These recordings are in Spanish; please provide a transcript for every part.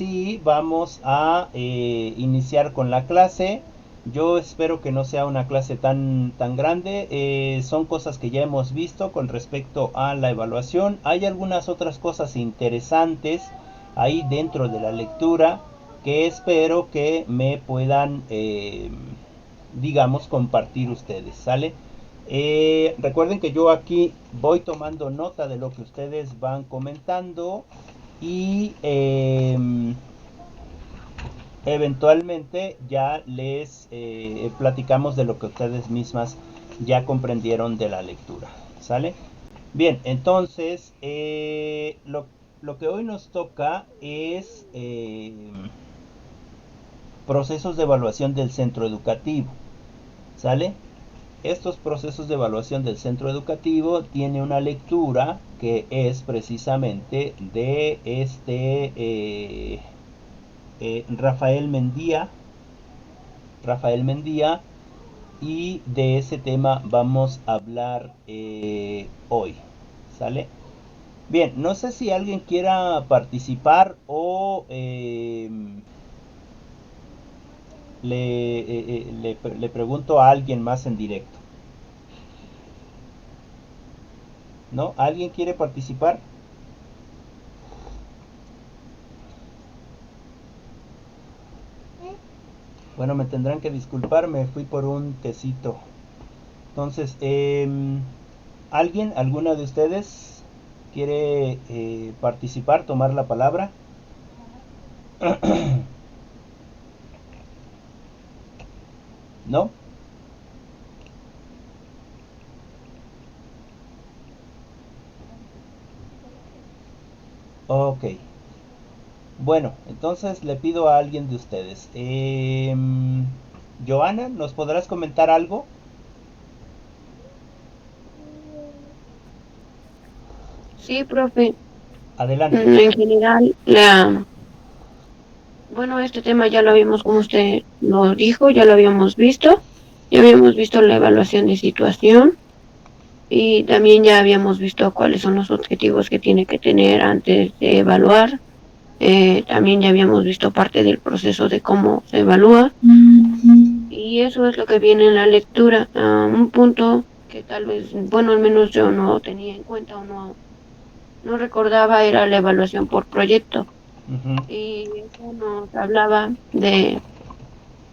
sí, vamos a iniciar con la clase. Yo espero que no sea una clase tan grande. Son cosas que ya hemos visto con respecto a la evaluación. Hay algunas otras cosas interesantes ahí dentro de la lectura que espero que me puedan, digamos, compartir ustedes, ¿sale? Recuerden que yo aquí voy tomando nota de lo que ustedes van comentando y eventualmente ya les platicamos de lo que ustedes mismas ya comprendieron de la lectura, ¿sale? Bien, entonces lo que hoy nos toca es procesos de evaluación del centro educativo, ¿sale? Estos procesos de evaluación del centro educativo tiene una lectura que es precisamente de Rafael Mendía. Rafael Mendía, y de ese tema vamos a hablar hoy, ¿sale? Bien, no sé si alguien quiera participar o le pregunto a alguien más en directo. ¿No? ¿Alguien quiere participar? Bueno, me tendrán que disculpar, me fui por un tecito. Entonces, alguna de ustedes quiere participar, tomar la palabra? ¿No? Ok. Bueno, entonces le pido a alguien de ustedes. Joana, ¿nos podrás comentar algo? Sí, profe. Adelante. En general, bueno, este tema ya lo habíamos, como usted lo dijo, ya lo habíamos visto. Ya habíamos visto la evaluación de situación y también ya habíamos visto cuáles son los objetivos que tiene que tener antes de evaluar. También ya habíamos visto parte del proceso de cómo se evalúa y eso es lo que viene en la lectura. Un punto que tal vez, bueno, al menos yo no tenía en cuenta o no recordaba era la evaluación por proyecto. Ujú. Y eso nos hablaba de,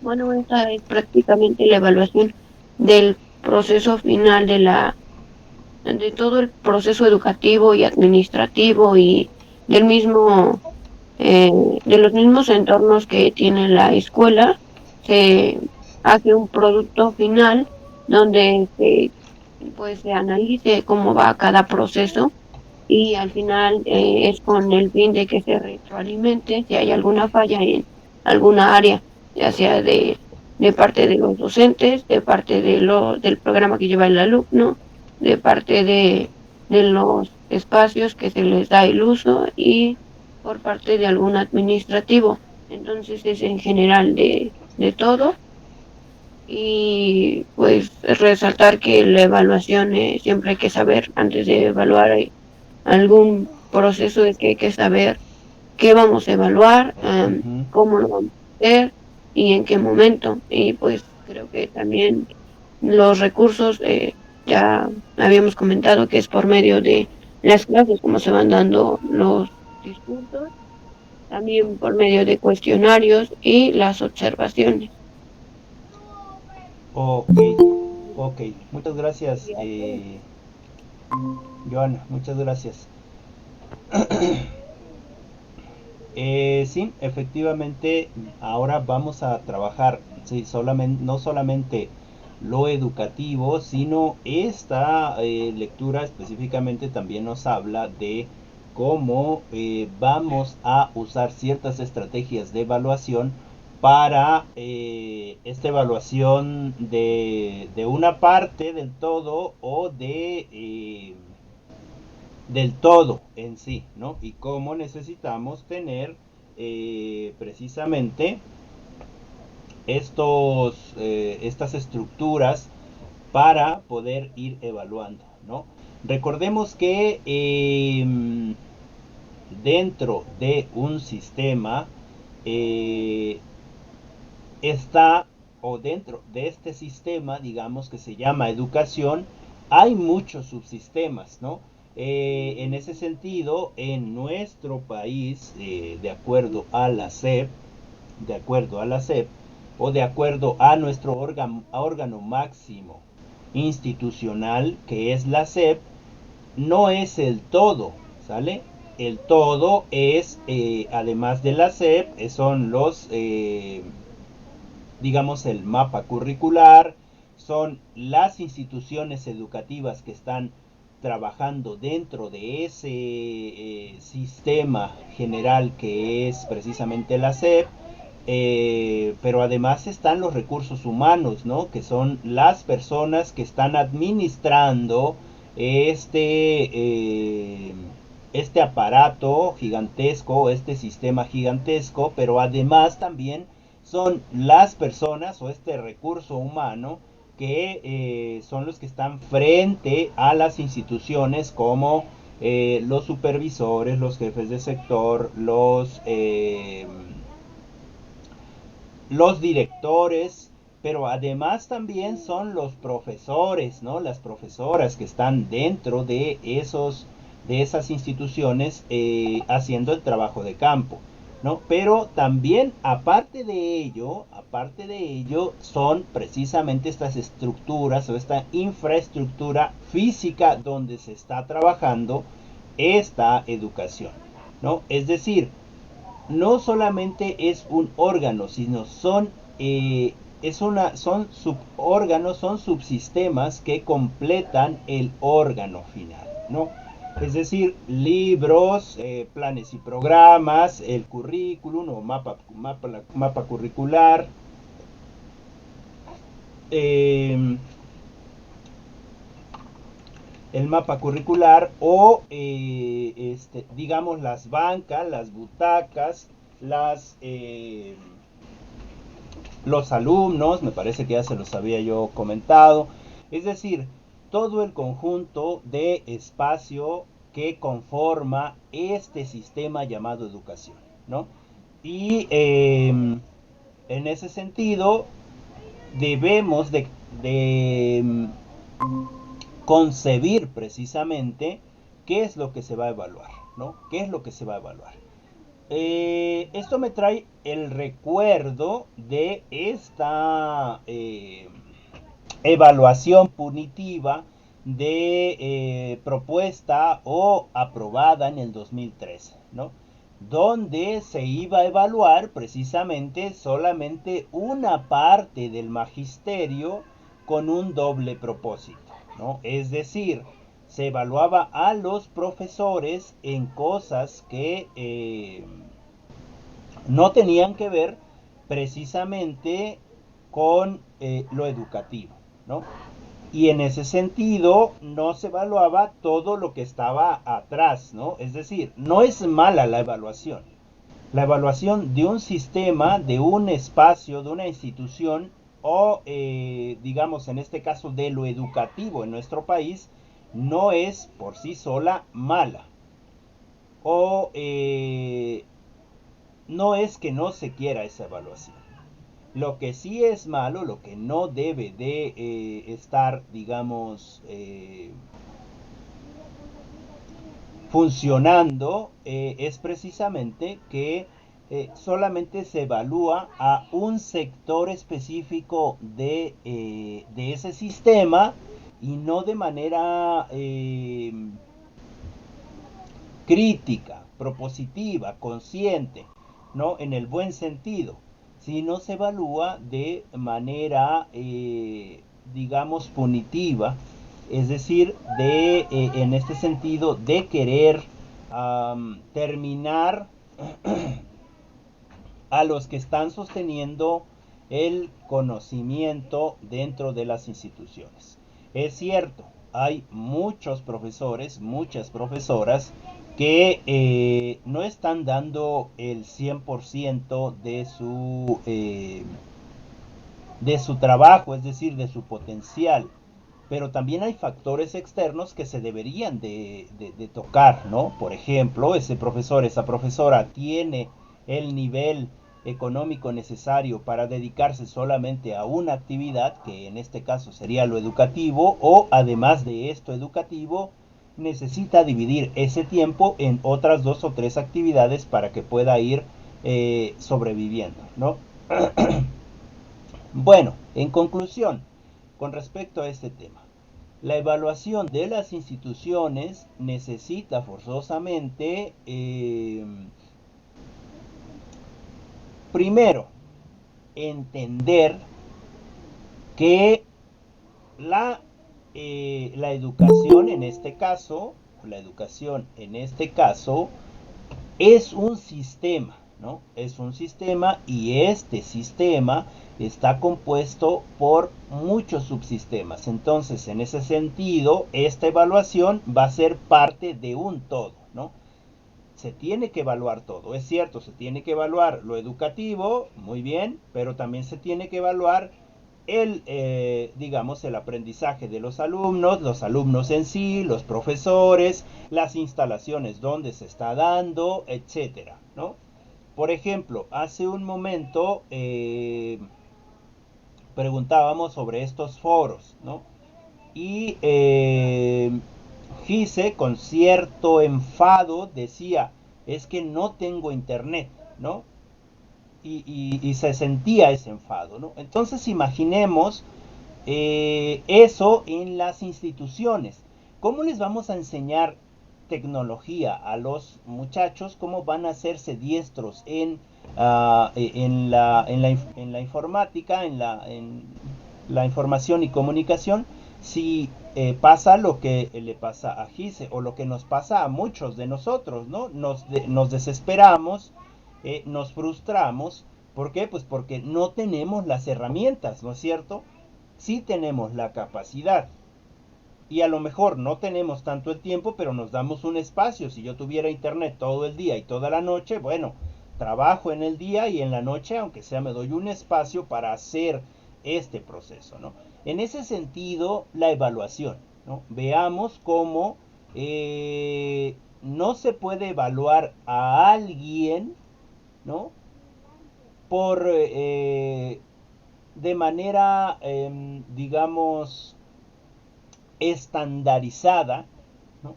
bueno, esta es prácticamente la evaluación del proceso final de todo el proceso educativo y administrativo y del mismo, eh, de los mismos entornos que tiene la escuela. Se hace un producto final donde pues, se analice cómo va cada proceso y al final es con el fin de que se retroalimente si hay alguna falla en alguna área, ya sea de parte de los docentes, de parte del programa que lleva el alumno, de parte de los espacios que se les da el uso y por parte de algún administrativo. Entonces es en general de todo y pues resaltar que la evaluación siempre hay que saber antes de evaluar algún proceso de que hay que saber qué vamos a evaluar, Ujú. cómo lo vamos a hacer y en qué momento. Y pues creo que también los recursos, ya habíamos comentado que es por medio de las clases como se van dando los discursos, también por medio de cuestionarios y las observaciones. Ok, ok. Muchas gracias, Joana, muchas gracias. Sí, efectivamente, ahora vamos a trabajar, sí, no solamente lo educativo, sino esta lectura específicamente también nos habla de cómo vamos a usar ciertas estrategias de evaluación para esta evaluación de una parte del todo o del todo en sí, ¿no? Y cómo necesitamos tener precisamente estas estructuras para poder ir evaluando, ¿no? Recordemos que dentro de un sistema eh, está, o dentro de este sistema, digamos, que se llama educación, hay muchos subsistemas, ¿no? En ese sentido, en nuestro país, de acuerdo a la SEP, de acuerdo a la SEP, o de acuerdo a nuestro órgano máximo institucional, que es la SEP, no es el todo, ¿sale? El todo es, además de la SEP, son digamos, el mapa curricular, son las instituciones educativas que están trabajando dentro de ese sistema general que es precisamente la SEP, pero además están los recursos humanos, ¿no? Que son las personas que están administrando este aparato gigantesco, este sistema gigantesco, pero además también son las personas o este recurso humano que son los que están frente a las instituciones como los supervisores, los jefes de sector, los directores, pero además también son los profesores, ¿no? Las profesoras que están dentro de esas instituciones haciendo el trabajo de campo, ¿no? Pero también aparte de ello, son precisamente estas estructuras o esta infraestructura física donde se está trabajando esta educación, ¿no? Es decir, no solamente es un órgano, sino son subórganos, son subsistemas que completan el órgano final, ¿no? Es decir, libros, planes y programas, el currículum o mapa curricular, eh, el mapa curricular o digamos las bancas, las butacas, los alumnos, me parece que ya se los había yo comentado, es decir, todo el conjunto de espacio que conforma este sistema llamado educación, ¿no? Y en ese sentido debemos de concebir precisamente qué es lo que se va a evaluar, ¿no? ¿Qué es lo que se va a evaluar? Esto me trae el recuerdo de esta evaluación punitiva de propuesta o aprobada en el 2013, ¿no? Donde se iba a evaluar precisamente solamente una parte del magisterio con un doble propósito, ¿no? Es decir, se evaluaba a los profesores en cosas que no tenían que ver precisamente con lo educativo, ¿no? Y en ese sentido no se evaluaba todo lo que estaba atrás, ¿no? Es decir, no es mala la evaluación. La evaluación de un sistema, de un espacio, de una institución o, digamos, en este caso de lo educativo en nuestro país, no es por sí sola mala. O no es que no se quiera esa evaluación. Lo que sí es malo, lo que no debe de estar, digamos, funcionando, es precisamente que solamente se evalúa a un sector específico de ese sistema y no de manera crítica, propositiva, consciente, ¿no? En el buen sentido, sino se evalúa de manera, digamos, punitiva, es decir, en este sentido, de querer terminar a los que están sosteniendo el conocimiento dentro de las instituciones. Es cierto, hay muchos profesores, muchas profesoras que no están dando el 100% de su trabajo, es decir, de su potencial. Pero también hay factores externos que se deberían de tocar, ¿no? Por ejemplo, ese profesor, esa profesora tiene el nivel económico necesario para dedicarse solamente a una actividad, que en este caso sería lo educativo, o además de esto educativo, necesita dividir ese tiempo en otras 2 o 3 actividades para que pueda ir sobreviviendo, ¿no? Bueno, en conclusión, con respecto a este tema, la evaluación de las instituciones necesita forzosamente, primero, entender que la educación en este caso, es un sistema, ¿no? Es un sistema, y este sistema está compuesto por muchos subsistemas. Entonces, en ese sentido, esta evaluación va a ser parte de un todo, ¿no? Se tiene que evaluar todo, es cierto, se tiene que evaluar lo educativo, muy bien, pero también se tiene que evaluar digamos, el aprendizaje de los alumnos en sí, los profesores, las instalaciones donde se está dando, etcétera, ¿no? Por ejemplo, hace un momento preguntábamos sobre estos foros, ¿no? Y Gise, con cierto enfado, decía, es que no tengo internet, ¿no? Y se sentía ese enfado, ¿no? Entonces imaginemos eso en las instituciones. ¿Cómo les vamos a enseñar tecnología a los muchachos? ¿Cómo van a hacerse diestros en la informática, en la información y comunicación, si pasa lo que le pasa a Gise o lo que nos pasa a muchos de nosotros, ¿no? Nos desesperamos, nos frustramos. ¿Por qué? Pues porque no tenemos las herramientas, ¿no es cierto? Sí tenemos la capacidad, y a lo mejor no tenemos tanto el tiempo, pero nos damos un espacio. Si yo tuviera internet todo el día y toda la noche, bueno, trabajo en el día y en la noche, aunque sea, me doy un espacio para hacer este proceso, ¿no? En ese sentido, la evaluación, ¿no? Veamos cómo no se puede evaluar a alguien, ¿no? Por de manera, digamos, estandarizada, ¿no?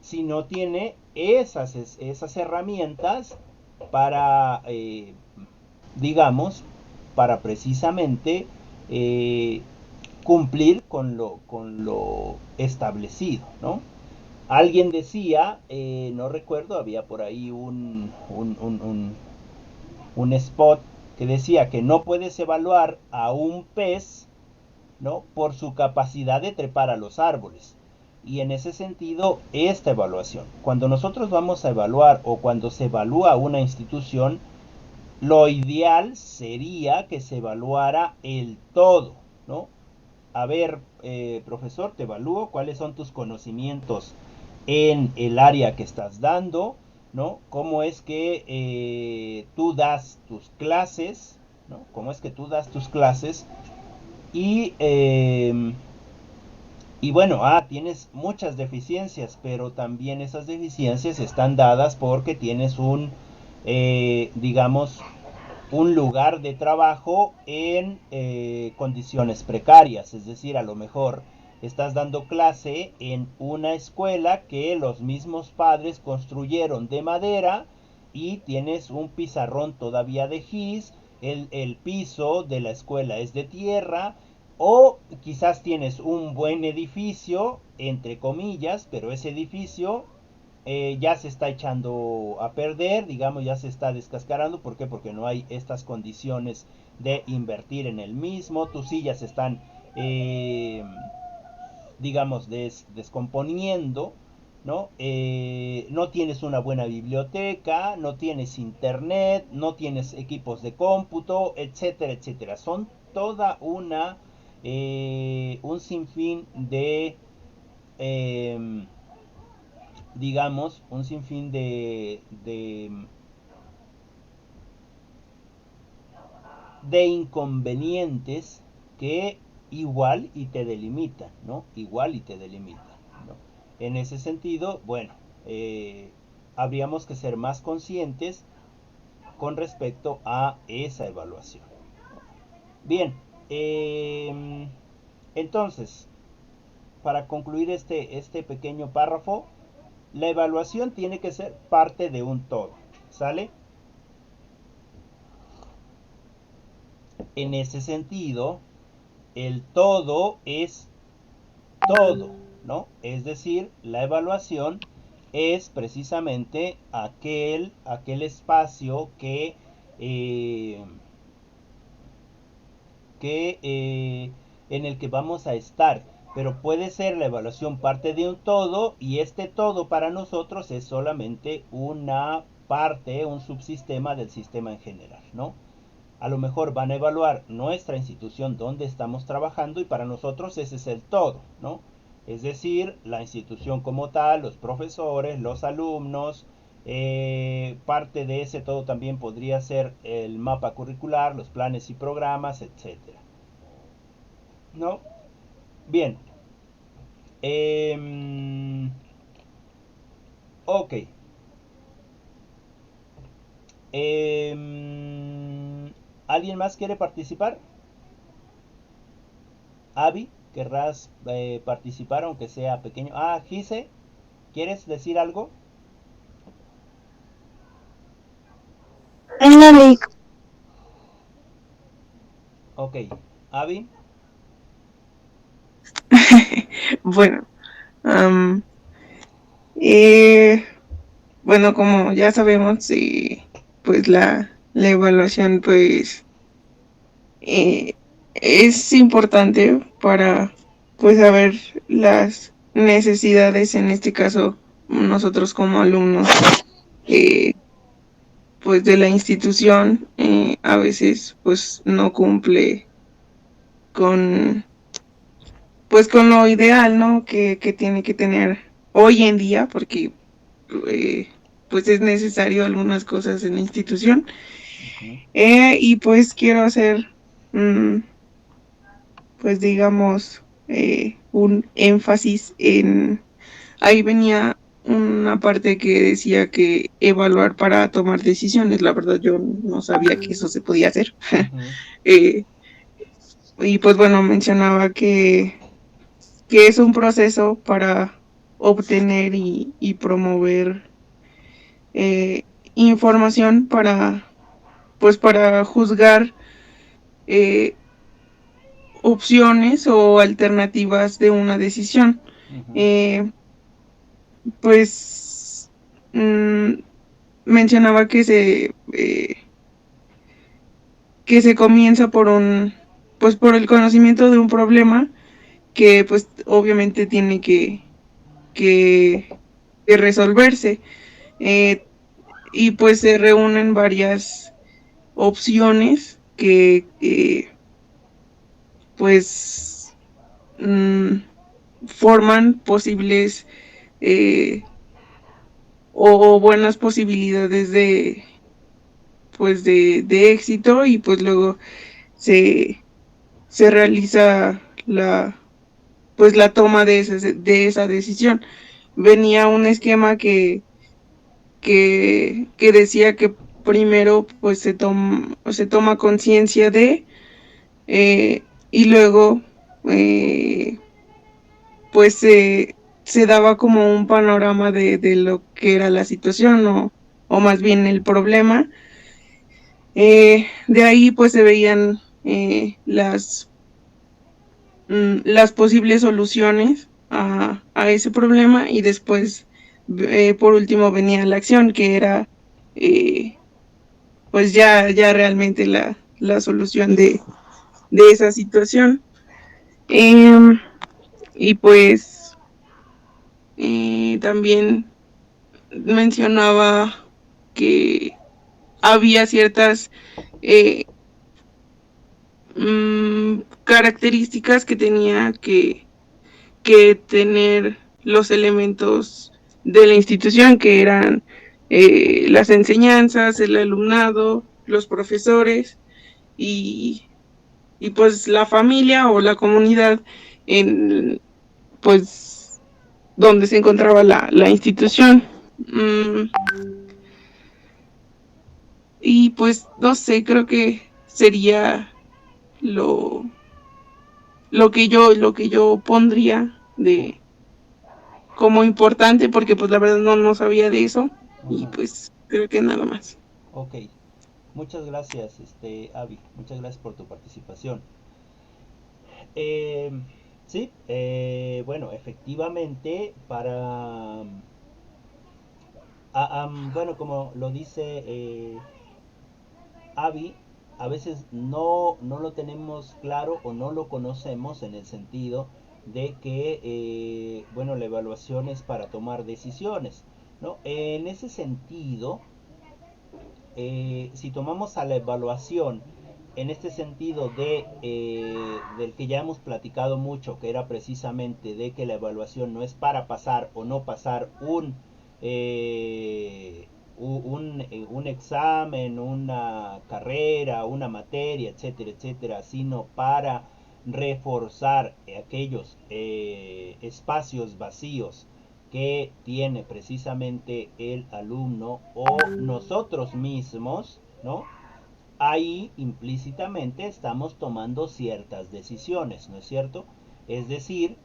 Si no tiene esas herramientas para, digamos, para precisamente eh, cumplir con lo establecido, ¿no? Alguien decía, no recuerdo, había por ahí un spot que decía que no puedes evaluar a un pez, ¿no? Por su capacidad de trepar a los árboles. Y en ese sentido, esta evaluación, cuando nosotros vamos a evaluar o cuando se evalúa una institución, lo ideal sería que se evaluara el todo, ¿no? A ver, profesor, te evalúo, cuáles son tus conocimientos en el área que estás dando, ¿no? ¿Cómo es que tú das tus clases, ¿no? ¿Cómo es que tú das tus clases? Y, y bueno, tienes muchas deficiencias, pero también esas deficiencias están dadas porque tienes digamos, un lugar de trabajo en condiciones precarias. Es decir, a lo mejor estás dando clase en una escuela que los mismos padres construyeron de madera y tienes un pizarrón todavía de gis, el piso de la escuela es de tierra, o quizás tienes un buen edificio, entre comillas, pero ese edificio ya se está echando a perder, digamos, ya se está descascarando. ¿Por qué? Porque no hay estas condiciones de invertir en el mismo. Tus sillas están, digamos, descomponiendo, ¿no? No tienes una buena biblioteca, no tienes internet, no tienes equipos de cómputo, etcétera, etcétera. Son toda un sinfín eh, digamos, un sinfín de inconvenientes que igual y te delimitan, ¿no? Igual y te delimitan, ¿no? En ese sentido, bueno, habríamos que ser más conscientes con respecto a esa evaluación. Bien, entonces, para concluir este pequeño párrafo, la evaluación tiene que ser parte de un todo, ¿sale? En ese sentido, el todo es todo, ¿no? Es decir, la evaluación es precisamente aquel espacio eh, en el que vamos a estar. Pero puede ser la evaluación parte de un todo y este todo para nosotros es solamente una parte, un subsistema del sistema en general, ¿no? A lo mejor van a evaluar nuestra institución donde estamos trabajando y para nosotros ese es el todo, ¿no? Es decir, la institución como tal, los profesores, los alumnos, parte de ese todo también podría ser el mapa curricular, los planes y programas, etcétera, ¿no? Bien. Eh, ok. ¿Alguien más quiere participar? Avi, ¿querrás participar aunque sea pequeño? Ah, Gise, ¿quieres decir algo? No, Ok, Avi. bueno, am, eh, bueno, como ya sabemos, pues la evaluación, pues, eh, es importante para, pues, saber las necesidades, en este caso, nosotros como alumnos, eh, pues, de la institución, a veces, pues, no cumple con, pues, con lo ideal, ¿no? Que tiene que tener hoy en día, porque eh, pues es necesario algunas cosas en la institución. Ujú, Y pues quiero hacer, mm, pues digamos, un énfasis en, ahí venía una parte que decía que evaluar para tomar decisiones. La verdad yo no sabía que eso se podía hacer. ujú, Eh, y pues bueno, mencionaba que es un proceso para obtener y promover información para, pues para juzgar eh, opciones o alternativas de una decisión. ujú, Eh, pues mencionaba que se comienza por pues por el conocimiento de un problema que pues obviamente tiene que, que resolverse. Eh, y pues se reúnen varias opciones que pues mm, forman posibles eh, o buenas posibilidades pues de éxito y pues luego se, se realiza pues la toma de esa decisión. Venía un esquema que decía que primero pues se toma conciencia y luego eh, pues se daba como un panorama de lo que era la situación o más bien el problema. De ahí pues se veían las posibles soluciones a ese problema y después por último venía la acción que era eh, pues ya realmente la solución de esa situación. Em, y pues también mencionaba que había ciertas eh, características que tenía que tener los elementos de la institución, que eran las enseñanzas, el alumnado, los profesores y, y pues la familia o la comunidad en pues donde se encontraba la institución. Y pues no sé, creo que sería lo, lo que yo pondría de como importante, porque pues la verdad no sabía de eso. Y Ujú. pues creo que nada más. Ok, muchas gracias, Avi, muchas gracias por tu participación. Eh, sí, bueno, efectivamente, bueno, como lo dice Avi, a veces no lo tenemos claro o no lo conocemos en el sentido de que, bueno, la evaluación es para tomar decisiones, ¿no? En ese sentido, si tomamos a la evaluación en este sentido del que ya hemos platicado mucho, que era precisamente de que la evaluación no es para pasar o no pasar un examen, una carrera, una materia, etcétera, etcétera, sino para reforzar aquellos espacios vacíos que tiene precisamente el alumno o nosotros mismos, ¿no? Ahí implícitamente estamos tomando ciertas decisiones, ¿no es cierto? Es decir,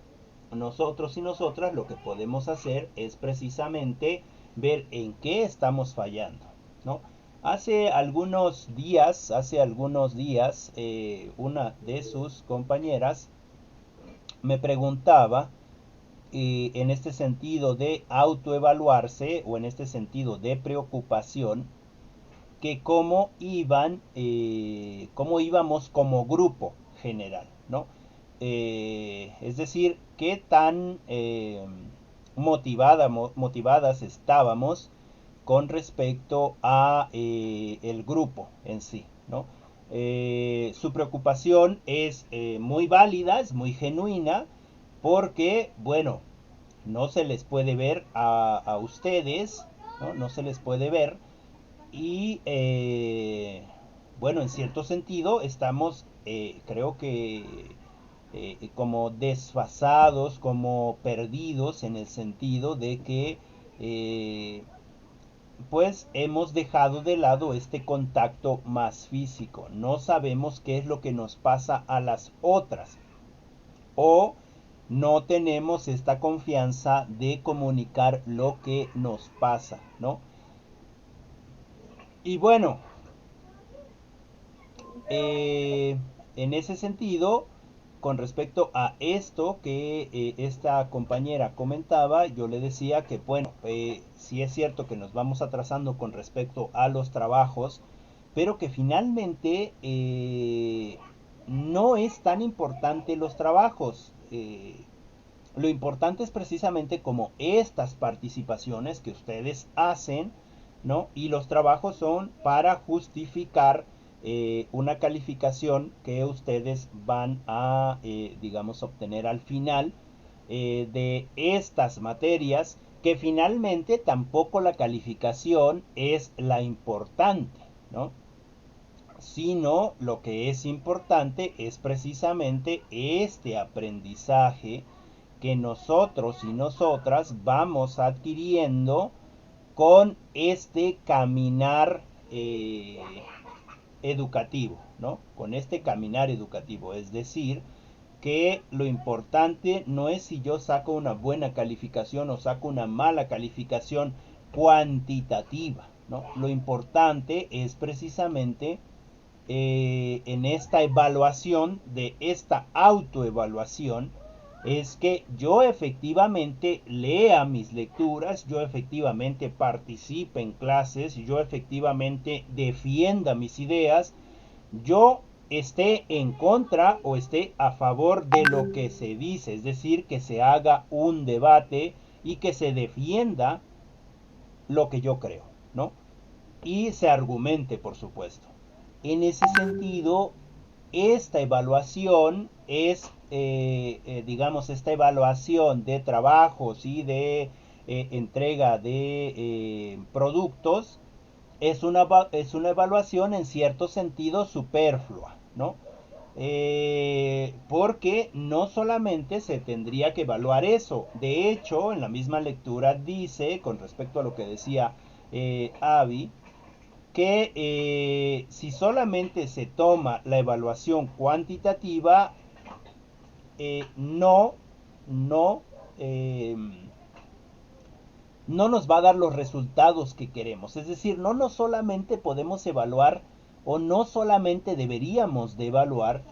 nosotros y nosotras lo que podemos hacer es precisamente ver en qué estamos fallando, ¿no? Hace algunos días, una de sus compañeras me preguntaba en este sentido de autoevaluarse o en este sentido de preocupación, que cómo íbamos como grupo general, ¿no? Es decir, qué tan motivadas estábamos con respecto a el grupo en sí, ¿no? Su preocupación es muy válida, es muy genuina, porque, bueno, no se les puede ver a ustedes, ¿no? No se les puede ver y, bueno, en cierto sentido estamos, creo que, como desfasados, como perdidos en el sentido de que, eh, pues hemos dejado de lado este contacto más físico. No sabemos qué es lo que nos pasa a las otras. O no tenemos esta confianza de comunicar lo que nos pasa, ¿no? Y bueno, eh, en ese sentido, con respecto a esto que esta compañera comentaba, yo le decía que, bueno, sí es cierto que nos vamos atrasando con respecto a los trabajos, pero que finalmente no es tan importante los trabajos. Lo importante es precisamente como estas participaciones que ustedes hacen, ¿no? Y los trabajos son para justificar una calificación que ustedes van a, digamos, obtener al final de estas materias, que finalmente tampoco la calificación es la importante, ¿no? Sino lo que es importante es precisamente este aprendizaje que nosotros y nosotras vamos adquiriendo con este caminar educativo, ¿no? Con este caminar educativo, es decir, que lo importante no es si yo saco una buena calificación o saco una mala calificación cuantitativa, ¿no? Lo importante es precisamente en esta evaluación, de esta autoevaluación, es que yo efectivamente lea mis lecturas, yo efectivamente participe en clases, yo efectivamente defienda mis ideas, yo esté en contra o esté a favor de lo que se dice, es decir, que se haga un debate y que se defienda lo que yo creo, ¿no? Y se argumente, por supuesto. En ese sentido, esta evaluación es, digamos, esta evaluación de trabajos y de entrega de productos, es una evaluación en cierto sentido superflua, ¿no? Porque no solamente se tendría que evaluar eso. De hecho, en la misma lectura dice, con respecto a lo que decía Avi, que si solamente se toma la evaluación cuantitativa, no, no, eh, no nos va a dar los resultados que queremos. Es decir, no solamente podemos evaluar o no solamente deberíamos de evaluar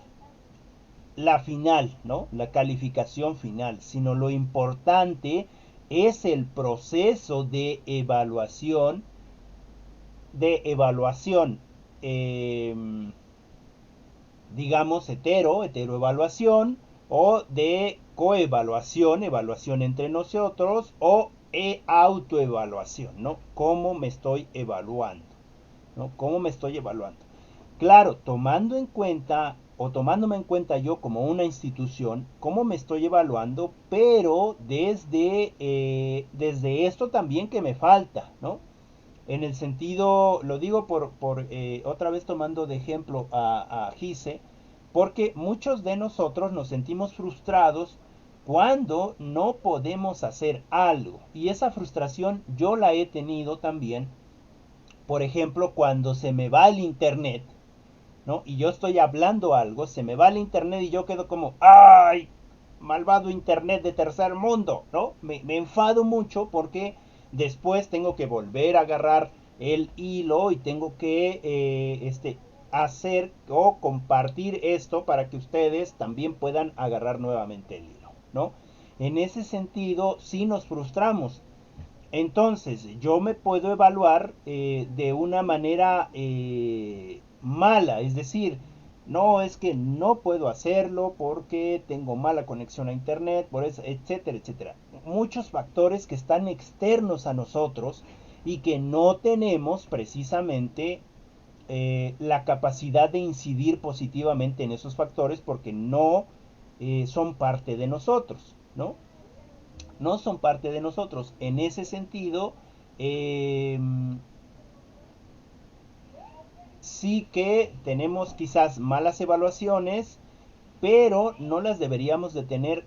la final, ¿no? La calificación final, sino lo importante es el proceso de evaluación, eh, digamos, heteroevaluación, o de coevaluación, evaluación entre nosotros, o autoevaluación, ¿no? ¿Cómo me estoy evaluando? ¿No? ¿Cómo me estoy evaluando? Claro, tomando en cuenta o tomándome en cuenta yo como una institución, cómo me estoy evaluando, pero desde esto también que me falta, ¿no? En el sentido, lo digo por otra vez tomando de ejemplo a Gise, porque muchos de nosotros nos sentimos frustrados cuando no podemos hacer algo. Y esa frustración yo la he tenido también, por ejemplo, cuando se me va el internet, ¿no? Y yo estoy hablando algo, se me va el internet y yo quedo como, ¡ay! Malvado internet de tercer mundo, ¿no? Me enfado mucho porque después tengo que volver a agarrar el hilo y tengo que hacer o compartir esto para que ustedes también puedan agarrar nuevamente el hilo, ¿no? En ese sentido, sí nos frustramos. Entonces, yo me puedo evaluar de una manera mala, es decir, no es que no puedo hacerlo porque tengo mala conexión a internet, por eso, etcétera, etcétera. Muchos factores que están externos a nosotros y que no tenemos precisamente la capacidad de incidir positivamente en esos factores porque no son parte de nosotros, ¿no? No son parte de nosotros. En ese sentido, eh, sí que tenemos quizás malas evaluaciones, pero no las deberíamos de tener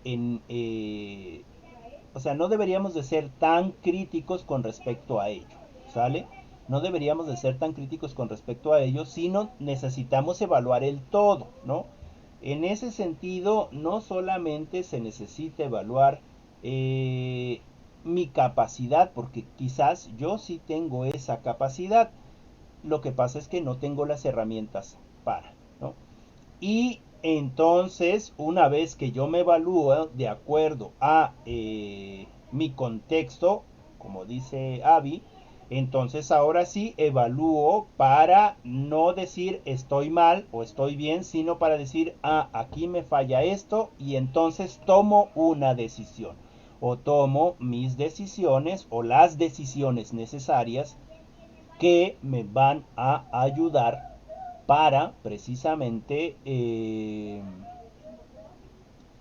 o sea, no deberíamos de ser tan críticos con respecto a ello, ¿sale? No deberíamos de ser tan críticos con respecto a ello, sino necesitamos evaluar el todo, ¿no? En ese sentido, no solamente se necesita evaluar eh, mi capacidad, porque quizás yo sí tengo esa capacidad, lo que pasa es que no tengo las herramientas para, ¿no? Y entonces, una vez que yo me evalúo de acuerdo a mi contexto, como dice Avi, entonces ahora sí evalúo para no decir estoy mal o estoy bien, sino para decir, ah, aquí me falla esto, y entonces tomo una decisión. O tomo mis decisiones o las decisiones necesarias que me van a ayudar para precisamente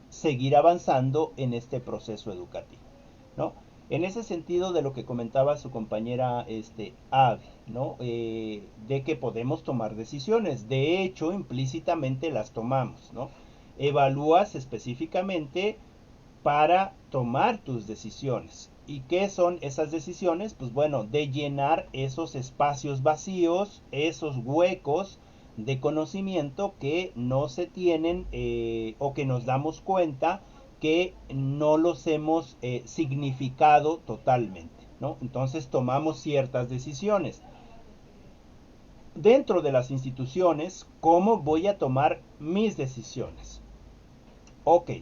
seguir avanzando en este proceso educativo, ¿no? En ese sentido de lo que comentaba su compañera Avi, ¿no? De que podemos tomar decisiones, de hecho implícitamente las tomamos, ¿no? Evalúas específicamente para tomar tus decisiones. ¿Y qué son esas decisiones? Pues bueno, de llenar esos espacios vacíos, esos huecos de conocimiento que no se tienen o que nos damos cuenta que no los hemos significado totalmente, ¿no? Entonces tomamos ciertas decisiones. Dentro de las instituciones, ¿cómo voy a tomar mis decisiones? Ok,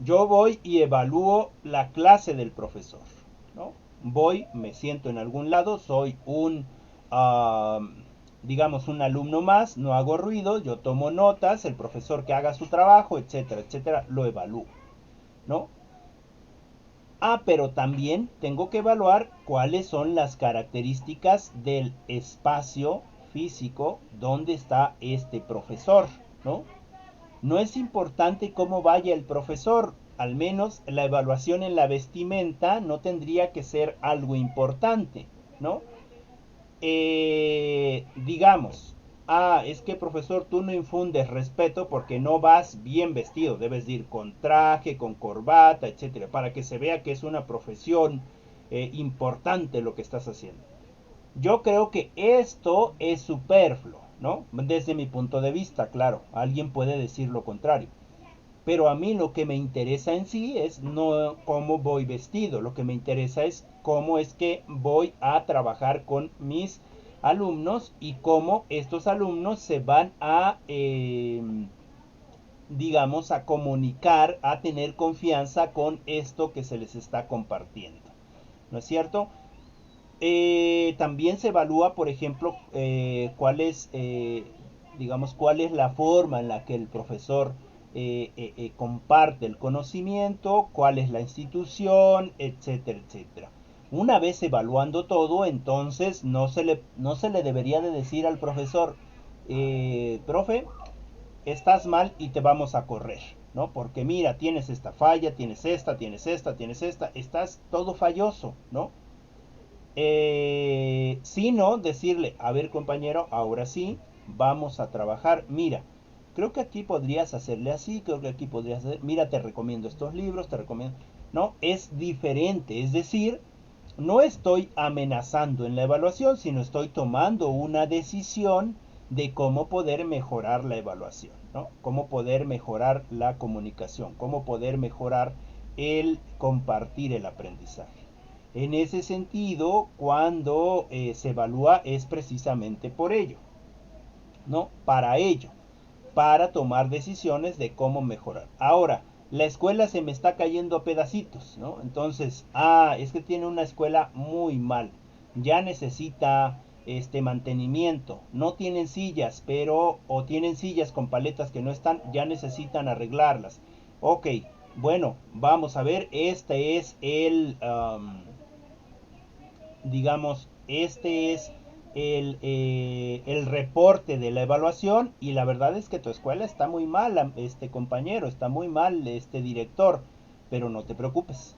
yo voy y evalúo la clase del profesor, ¿no? Voy, me siento en algún lado, soy digamos, un alumno más, no hago ruido, yo tomo notas, el profesor que haga su trabajo, etcétera, etcétera, lo evalúo, ¿no? Ah, pero también tengo que evaluar cuáles son las características del espacio físico donde está este profesor, ¿no? No es importante cómo vaya el profesor, al menos la evaluación en la vestimenta no tendría que ser algo importante, ¿no? Digamos, ah, es que profesor, tú no infundes respeto porque no vas bien vestido, debes de ir con traje, con corbata, etcétera, para que se vea que es una profesión importante lo que estás haciendo. Yo creo que esto es superfluo, ¿no? Desde mi punto de vista, claro, alguien puede decir lo contrario. Pero a mí lo que me interesa en sí es no cómo voy vestido, lo que me interesa es cómo es que voy a trabajar con mis alumnos y cómo estos alumnos se van a, digamos, a comunicar, a tener confianza con esto que se les está compartiendo. ¿No es cierto? También se evalúa, por ejemplo, digamos, cuál es la forma en la que el profesor comparte el conocimiento, cuál es la institución, etcétera, etcétera. Una vez evaluando todo, entonces no se le debería de decir al profesor, profe, estás mal y te vamos a correr, ¿no? Porque mira, tienes esta falla, tienes esta, tienes esta, tienes esta, estás todo falloso, ¿no? Sino decirle, a ver compañero, ahora sí, vamos a trabajar, mira, creo que aquí podrías hacerle así, creo que aquí podrías hacer, mira, te recomiendo estos libros, te recomiendo, no, es diferente, es decir, no estoy amenazando en la evaluación, sino estoy tomando una decisión de cómo poder mejorar la evaluación, ¿no? Cómo poder mejorar la comunicación, cómo poder mejorar el compartir el aprendizaje. En ese sentido, cuando se evalúa es precisamente por ello, ¿no? Para ello, para tomar decisiones de cómo mejorar. Ahora, la escuela se me está cayendo a pedacitos, ¿no? Entonces, es que tiene una escuela muy mal, ya necesita mantenimiento, no tienen sillas, pero o tienen sillas con paletas que no están, ya necesitan arreglarlas. Ok, bueno, vamos a ver, este es digamos, este es el reporte de la evaluación y la verdad es que tu escuela está muy mal, este compañero, está muy mal, este director, pero no te preocupes.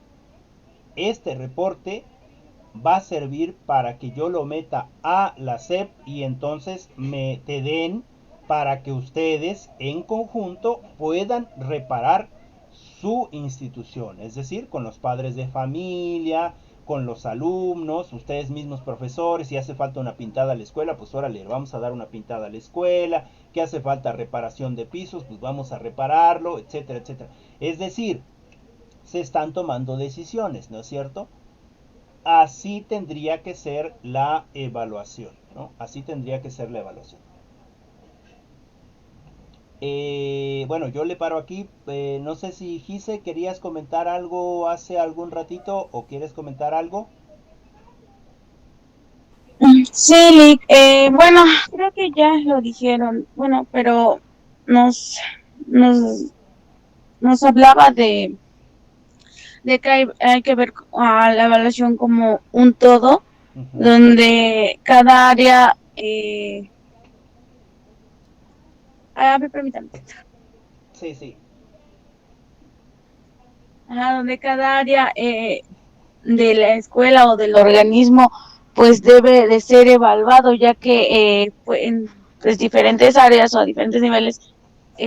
Este reporte va a servir para que yo lo meta a la SEP y entonces me te den para que ustedes en conjunto puedan reparar su institución, es decir, con los padres de familia, con los alumnos, ustedes mismos profesores, si hace falta una pintada a la escuela, pues órale, vamos a dar una pintada a la escuela, que hace falta reparación de pisos, pues vamos a repararlo, etcétera, etcétera. Es decir, se están tomando decisiones, ¿no es cierto? Así tendría que ser la evaluación, ¿no? Así tendría que ser la evaluación. Bueno, yo le paro aquí. No sé si Gise querías comentar algo hace algún ratito o quieres comentar algo. Sí, Lick, bueno, creo que ya lo dijeron, bueno, pero nos, nos, nos hablaba de que hay que ver a la evaluación como un todo, Ujú. donde cada área, permítame, Sí, sí. donde cada área de la escuela o del organismo pues debe de ser evaluado, ya que en pues, diferentes áreas o a diferentes niveles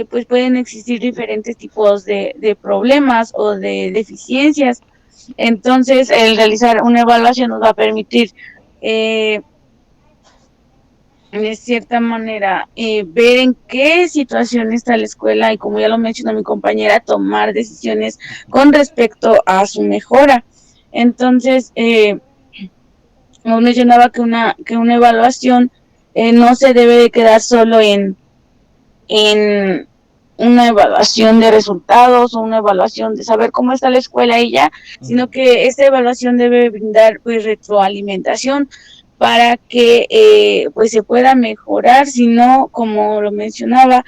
pues pueden existir diferentes tipos de problemas o de deficiencias. Entonces, el realizar una evaluación nos va a permitir eh, de cierta manera ver en qué situación está la escuela y, como ya lo mencionó mi compañera, tomar decisiones con respecto a su mejora. Entonces, nos mencionaba que una evaluación no se debe de quedar solo en una evaluación de resultados o una evaluación de saber cómo está la escuela y ya, Ujú. sino que esta evaluación debe brindar pues retroalimentación para que pues se pueda mejorar, si no, como lo mencionaba,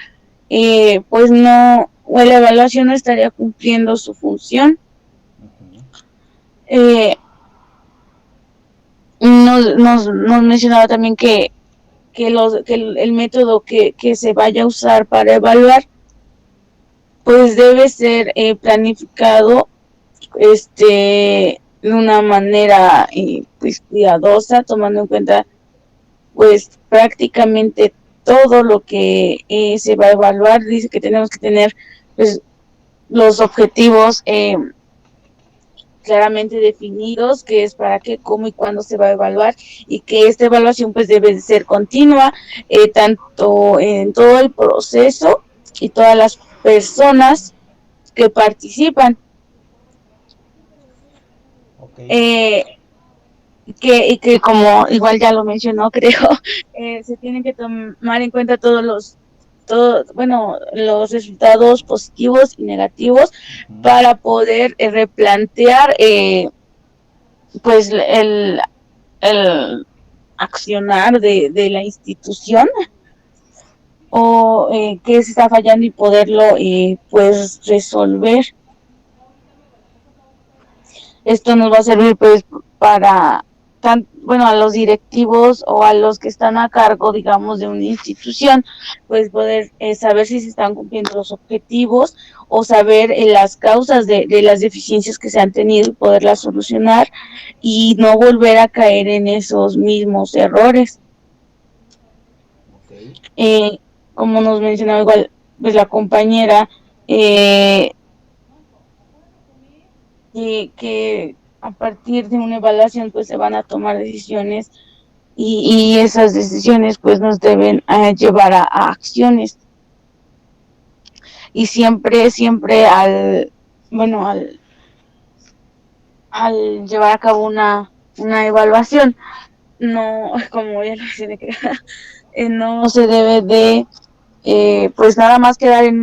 pues no, o la evaluación no estaría cumpliendo su función. Ujú. Eh, nos mencionaba también que el método que se vaya a usar para evaluar pues debe ser planificado de una manera pues cuidadosa, tomando en cuenta pues prácticamente todo lo que se va a evaluar. Dice que tenemos que tener pues los objetivos claramente definidos, qué es para qué, cómo y cuándo se va a evaluar, y que esta evaluación pues debe de ser continua, tanto en todo el proceso y todas las personas que participan. Ok. Y que como igual ya lo mencionó, creo, se tienen que tomar en cuenta bueno, los resultados positivos y negativos Ujú. para poder replantear pues el accionar de la institución, o qué se está fallando, y poderlo pues resolver. Esto nos va a servir pues para, bueno, a los directivos o a los que están a cargo, digamos, de una institución, pues poder saber si se están cumpliendo los objetivos, o saber las causas de las deficiencias que se han tenido y poderlas solucionar, y no volver a caer en esos mismos errores. Ok. Eh, Como nos mencionaba igual pues la compañera, eh, que a partir de una evaluación pues se van a tomar decisiones, y esas decisiones pues nos deben llevar a acciones, y siempre bueno, al llevar a cabo una evaluación, no, como ya lo mencioné, no se debe de pues nada más quedar en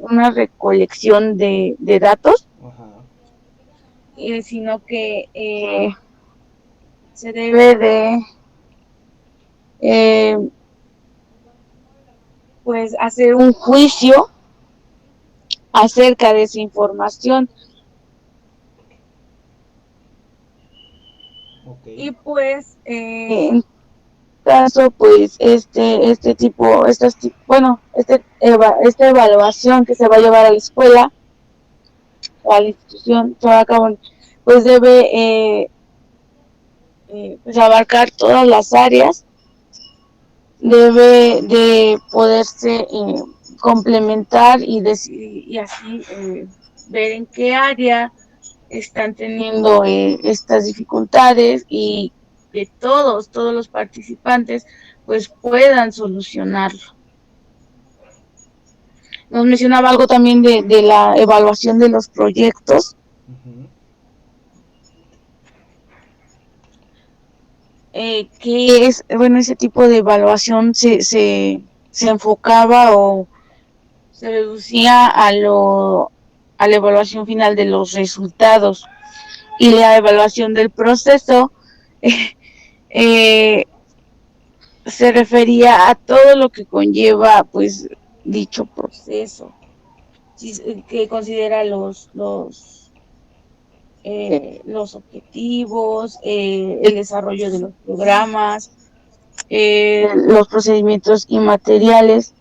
una recolección de datos, Ajá. sino que se debe de eh, pues hacer un juicio acerca de esa información, Ok. y pues en caso pues esta evaluación que se va a llevar a la escuela o a la institución se va a cabo, pues debe pues abarcar todas las áreas, debe de poderse complementar, y así ver en qué área están teniendo estas dificultades, y que todos los participantes pues puedan solucionarlo. Nos mencionaba algo también de la evaluación de los proyectos, Ujú. que es, bueno, ese tipo de evaluación se enfocaba o se reducía a la evaluación final de los resultados, y la evaluación del proceso eh, se refería a todo lo que conlleva pues dicho proceso, que considera los objetivos, el desarrollo de los programas, los procedimientos y materiales,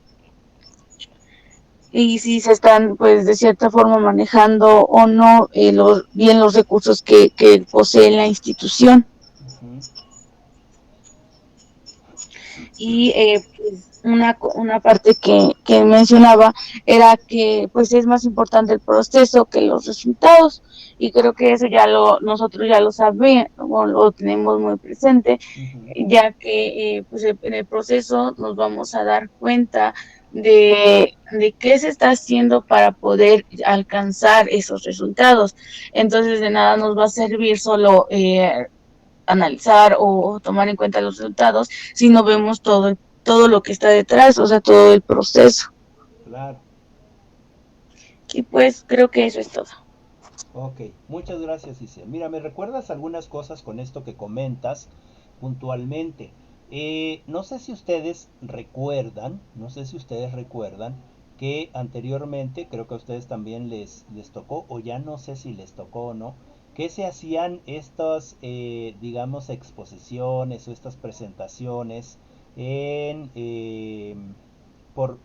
y si se están pues de cierta forma manejando o no bien los recursos que posee la institución. Ujú. Y pues una parte que mencionaba era que pues es más importante el proceso que los resultados, y creo que eso nosotros ya lo sabemos, lo tenemos muy presente, Ujú. ya que pues en el proceso nos vamos a dar cuenta de qué se está haciendo para poder alcanzar esos resultados. Entonces de nada nos va a servir solo analizar o tomar en cuenta los resultados si no vemos todo lo que está detrás, o sea, todo el proceso. Claro. Y pues creo que eso es todo. Ok, muchas gracias, Ise. Mira, me recuerdas algunas cosas con esto que comentas puntualmente. No sé si ustedes recuerdan, no sé si ustedes recuerdan que anteriormente, creo que a ustedes también les tocó, o ya no sé si les tocó o no, que se hacían estas, digamos, exposiciones o estas presentaciones en, por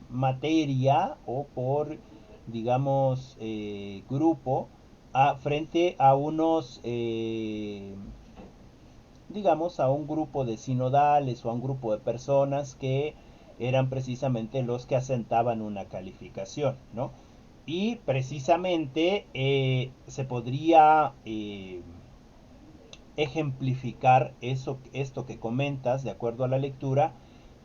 materia o por digamos, grupo frente a unos, digamos, a un grupo de sinodales o a un grupo de personas que eran precisamente los que asentaban una calificación, ¿no? Y precisamente se podría ejemplificar esto que comentas, de acuerdo a la lectura,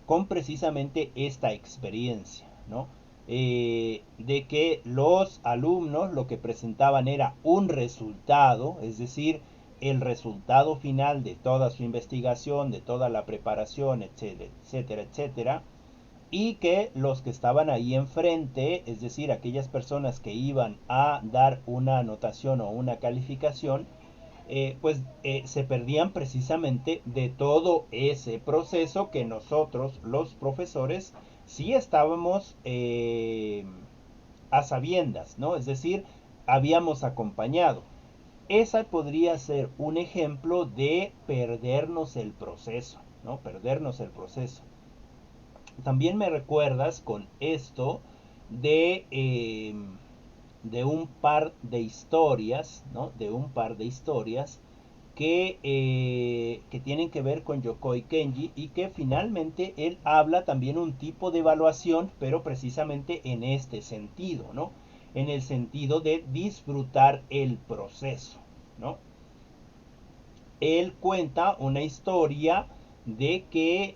con precisamente esta experiencia, ¿no? De que los alumnos lo que presentaban era un resultado, es decir, el resultado final de toda su investigación, de toda la preparación, etcétera, etcétera, etcétera, y que los que estaban ahí enfrente, es decir, aquellas personas que iban a dar una anotación o una calificación, se perdían precisamente de todo ese proceso que nosotros, los profesores, sí estábamos a sabiendas, ¿no? Es decir, habíamos acompañado. Esa podría ser un ejemplo de perdernos el proceso, ¿no? Perdernos el proceso. También me recuerdas con esto de un par de historias, ¿no? De un par de historias que tienen que ver con Yokoi Kenji y que finalmente él habla también un tipo de evaluación, pero precisamente en este sentido, ¿no? En el sentido de disfrutar el proceso, ¿no? Él cuenta una historia de que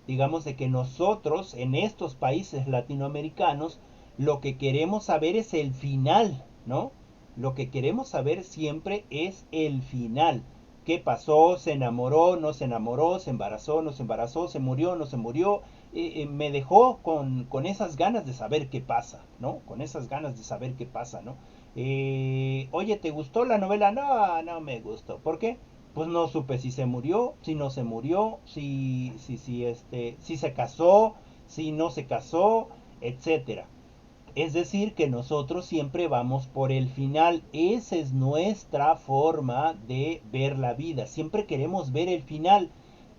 digamos de que nosotros en estos países latinoamericanos lo que queremos saber es el final, ¿no? Lo que queremos saber siempre es el final. ¿Qué pasó? ¿Se enamoró? ¿No se enamoró? ¿Se embarazó? ¿No se embarazó? ¿Se murió? ¿No se murió? Me dejó con esas ganas de saber qué pasa, ¿no? Con esas ganas de saber qué pasa, ¿no? Oye, ¿te gustó la novela? No, no me gustó. ¿Por qué? Pues no supe si se murió, si no se murió, si se casó, si no se casó, etcétera. Es decir, que nosotros siempre vamos por el final. Esa es nuestra forma de ver la vida. Siempre queremos ver el final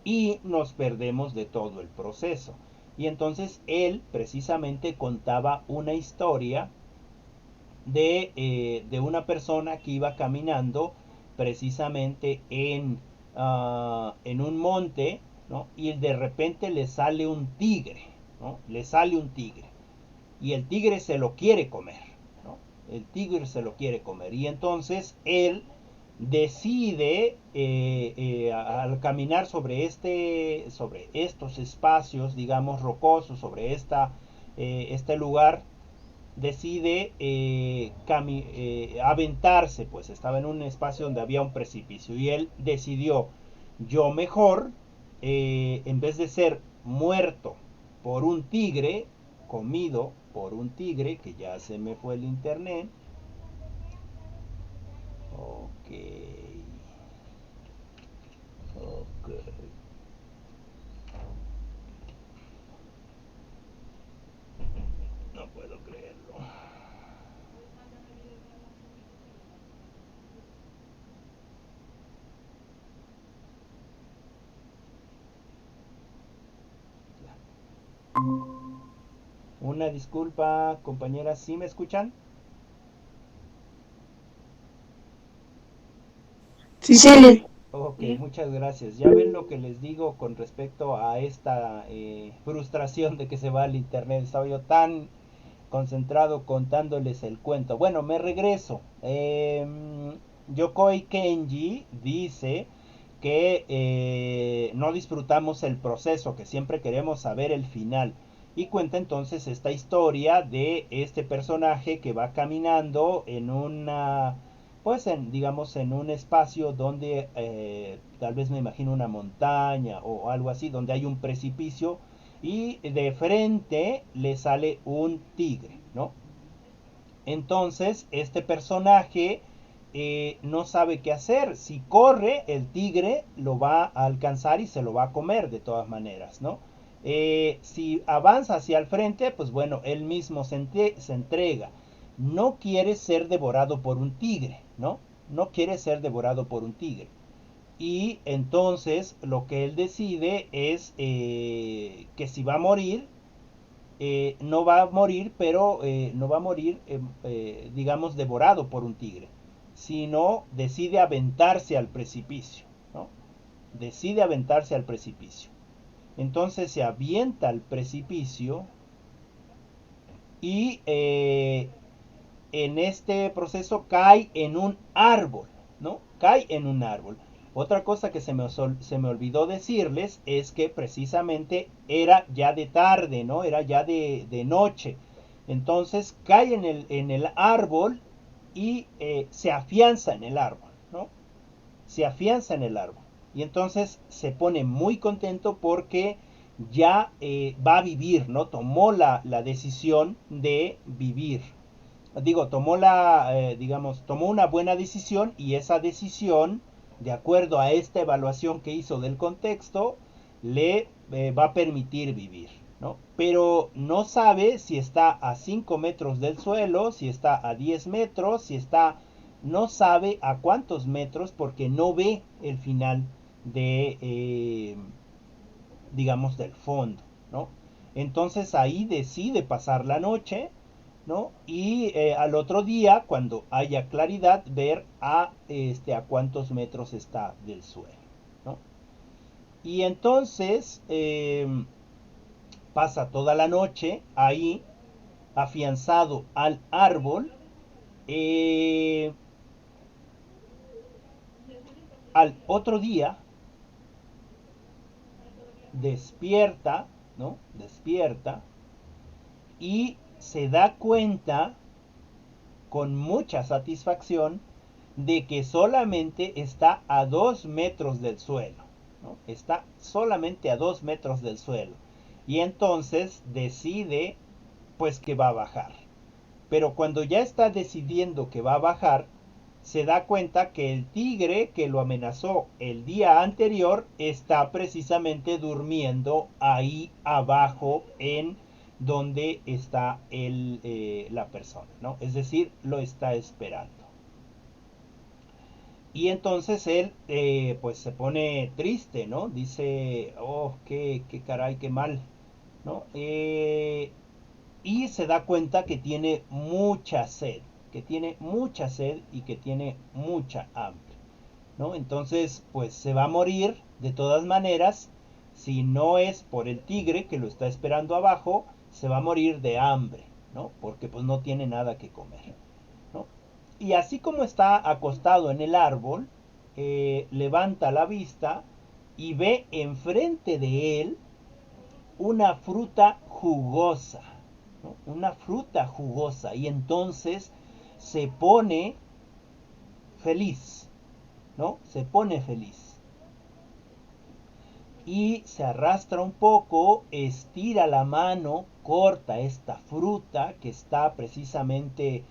y nos perdemos de todo el proceso. Y entonces él precisamente contaba una historia de una persona que iba caminando precisamente en un monte, ¿no? Y de repente le sale un tigre, ¿no? Le sale un tigre. Y el tigre se lo quiere comer, ¿no? El tigre se lo quiere comer. Y entonces él decide al caminar sobre estos espacios, digamos, rocosos, sobre este lugar, decide aventarse, pues estaba en un espacio donde había un precipicio y él decidió, yo mejor, en vez de ser muerto por un tigre, comido por un tigre, que ya se me fue el internet, ok, ok, no puedo creerlo. Una disculpa, compañeras, ¿sí me escuchan? Sí, Sí, profe. Ok, Sí. muchas gracias. Ya ven lo que les digo con respecto a esta frustración de que se va al internet. Estaba yo tan concentrado contándoles el cuento. Bueno, me regreso. Yokoi Kenji dice que no disfrutamos el proceso, que siempre queremos saber el final. Y cuenta entonces esta historia de este personaje que va caminando en una, pues digamos en un espacio donde tal vez me imagino una montaña o algo así, donde hay un precipicio y de frente le sale un tigre, ¿no? Entonces este personaje no sabe qué hacer. Si corre, el tigre lo va a alcanzar y se lo va a comer de todas maneras, ¿no? Si avanza hacia el frente, pues bueno, él mismo se entrega. No quiere ser devorado por un tigre, ¿no? No quiere ser devorado por un tigre. Y entonces lo que él decide es que si va a morir, no va a morir, pero no va a morir, digamos, devorado por un tigre, sino decide aventarse al precipicio, ¿no? Decide aventarse al precipicio. Entonces se avienta al precipicio y en este proceso cae en un árbol, ¿no? Cae en un árbol. Otra cosa que se me olvidó decirles es que precisamente era ya de tarde, ¿no? Era ya de noche. Entonces cae en el árbol y se afianza en el árbol, ¿no? Se afianza en el árbol. Y entonces se pone muy contento porque ya va a vivir, ¿no? Tomó la decisión de vivir. Digo, digamos, tomó una buena decisión y esa decisión, de acuerdo a esta evaluación que hizo del contexto, le va a permitir vivir, ¿no? Pero no sabe si está a 5 metros del suelo, si está a 10 metros, si está... No sabe a cuántos metros porque no ve el final de, digamos, del fondo, ¿no? Entonces ahí decide pasar la noche, ¿no? Y al otro día, cuando haya claridad, ver a cuántos metros está del suelo, ¿no? Y entonces pasa toda la noche ahí, afianzado al árbol. eh, Al otro día despierta, ¿no? Despierta y se da cuenta con mucha satisfacción de que solamente está a 2 metros del suelo, ¿no? Está solamente a 2 metros del suelo. Y entonces decide pues que va a bajar. Pero cuando ya está decidiendo que va a bajar, se da cuenta que el tigre que lo amenazó el día anterior está precisamente durmiendo ahí abajo en donde está la persona, ¿no? Es decir, lo está esperando. Y entonces él pues se pone triste, ¿no? Dice, oh, qué caray, qué mal, ¿no? Y se da cuenta que tiene mucha sed, que tiene mucha sed y que tiene mucha hambre, ¿no? Entonces, pues se va a morir de todas maneras, si no es por el tigre que lo está esperando abajo, se va a morir de hambre, ¿no? Porque pues no tiene nada que comer, ¿no? Y así como está acostado en el árbol, levanta la vista y ve enfrente de él una fruta jugosa, ¿no? Una fruta jugosa. Y entonces se pone feliz, ¿no? Se pone feliz. Y se arrastra un poco, estira la mano, corta esta fruta que está precisamente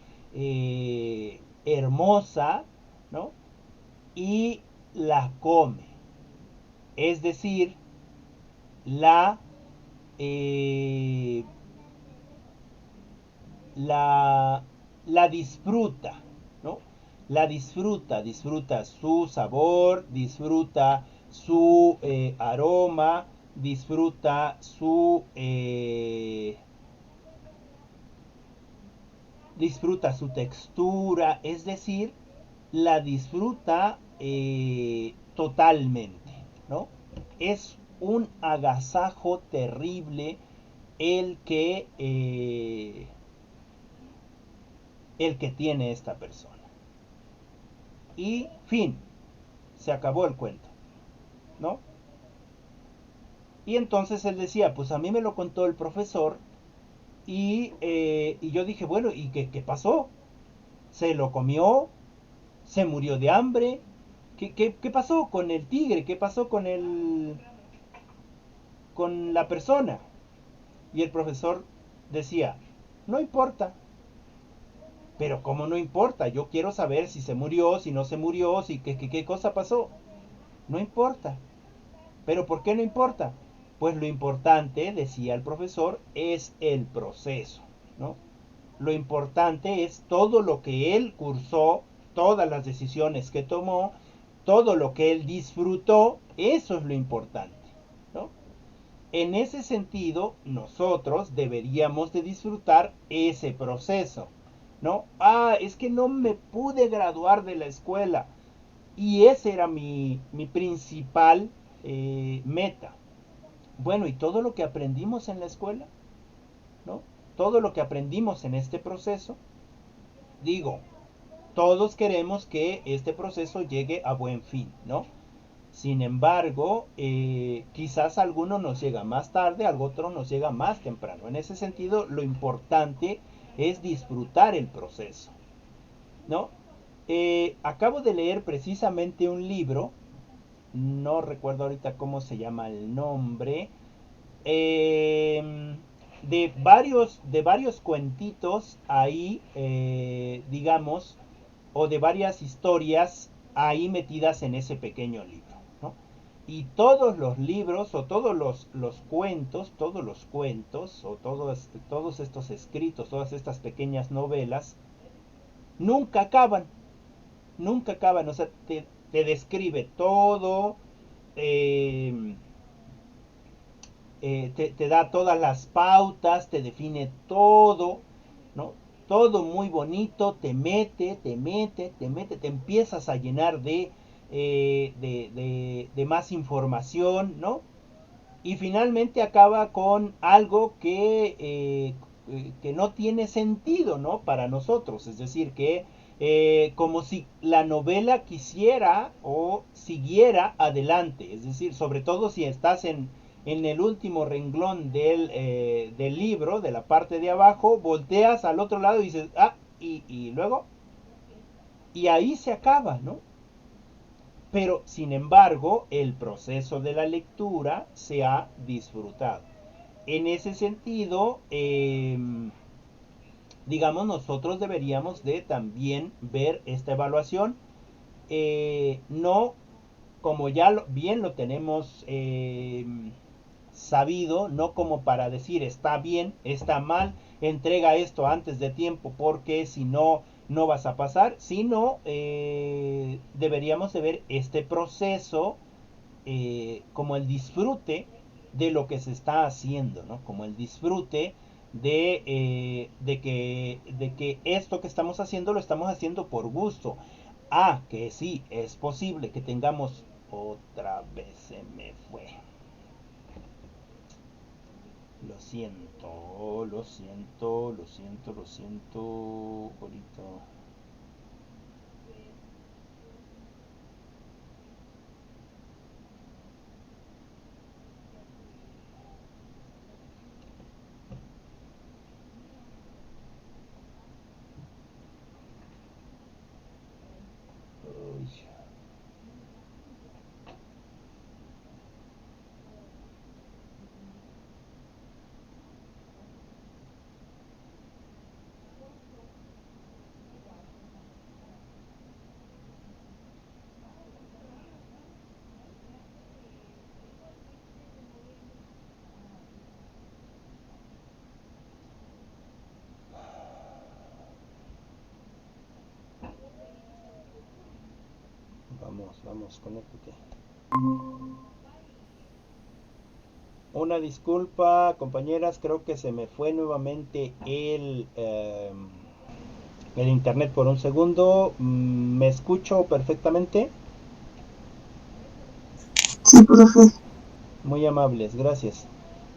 hermosa, ¿no? Y la come. Es decir, la eh, la, la disfruta, ¿no? La disfruta, disfruta su sabor, disfruta su aroma, disfruta su textura, es decir, la disfruta totalmente, ¿no? Es un agasajo terrible el que tiene esta persona. Y fin, se acabó el cuento, ¿no? Y entonces él decía, pues a mí me lo contó el profesor y yo dije, bueno, ¿y qué pasó? ¿Se lo comió? ¿Se murió de hambre? ¿Qué pasó con el tigre? ¿Qué pasó con la persona? Y el profesor decía, no importa. Pero ¿cómo no importa? Yo quiero saber si se murió, si no se murió, si qué cosa pasó. No importa. ¿Pero por qué no importa? Pues lo importante, decía el profesor, es el proceso, ¿no? Lo importante es todo lo que él cursó, todas las decisiones que tomó, todo lo que él disfrutó, eso es lo importante, ¿no? En ese sentido, nosotros deberíamos de disfrutar ese proceso, ¿no? Es que no me pude graduar de la escuela. Y ese era mi principal meta. Bueno, ¿y todo lo que aprendimos en la escuela? ¿No? todo lo que aprendimos en este proceso, digo, todos queremos que este proceso llegue a buen fin, ¿no? Sin embargo, quizás a alguno nos llega más tarde, a otro nos llega más temprano. En ese sentido, lo importante es disfrutar el proceso, ¿no? Acabo de leer precisamente un libro, no recuerdo ahorita cómo se llama el nombre, de varios cuentitos ahí, digamos, o de varias historias ahí metidas en ese pequeño libro, ¿no? Y todos los libros o todos los cuentos, o todos estos escritos, todas estas pequeñas novelas, nunca acaban, nunca acaban, o sea, te describe todo, eh, te da todas las pautas, te define todo, ¿no? Todo muy bonito, te mete, te empiezas a llenar de más información, ¿no? Y finalmente acaba con algo que no tiene sentido, ¿no? Para nosotros, es decir, que como si la novela quisiera o siguiera adelante, es decir, sobre todo si estás en el último renglón del libro, de la parte de abajo, volteas al otro lado y dices, ah, y luego, y ahí se acaba, ¿no? Pero, sin embargo, el proceso de la lectura se ha disfrutado. En ese sentido, digamos, nosotros deberíamos de también ver esta evaluación, no como ya bien lo tenemos sabido, no como para decir está bien, está mal, entrega esto antes de tiempo porque si no, no vas a pasar, sino deberíamos de ver este proceso como el disfrute de lo que se está haciendo, ¿no? Como el disfrute de que esto que estamos haciendo lo estamos haciendo por gusto. Ah, que sí, es posible que tengamos otra vez se me fue. Lo siento. Ahorita. Uy. Vamos, conéctate. Una disculpa, compañeras, creo que se me fue nuevamente el internet por un segundo. ¿Me escucho perfectamente? Sí, profe. Muy amables, gracias.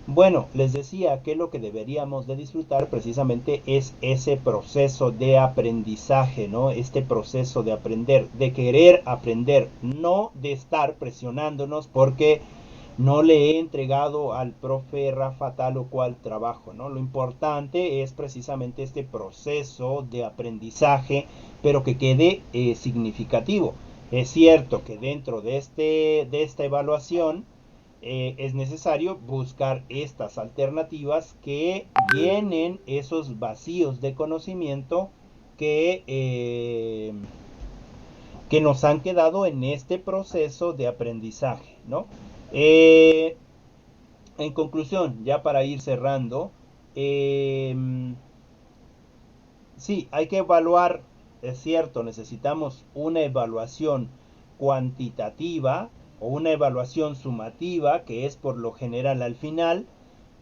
Bueno, les decía que lo que deberíamos de disfrutar precisamente es ese proceso de aprendizaje, ¿no? Este proceso de aprender, de querer aprender, no de estar presionándonos porque no le he entregado al profe Rafa tal o cual trabajo, ¿no? Lo importante es precisamente este proceso de aprendizaje, pero que quede significativo. Es cierto que dentro de esta evaluación es necesario buscar estas alternativas que llenen esos vacíos de conocimiento que nos han quedado en este proceso de aprendizaje, ¿no? En conclusión, ya para ir cerrando, eh, sí, hay que evaluar, es cierto, necesitamos una evaluación cuantitativa o una evaluación sumativa, que es por lo general al final,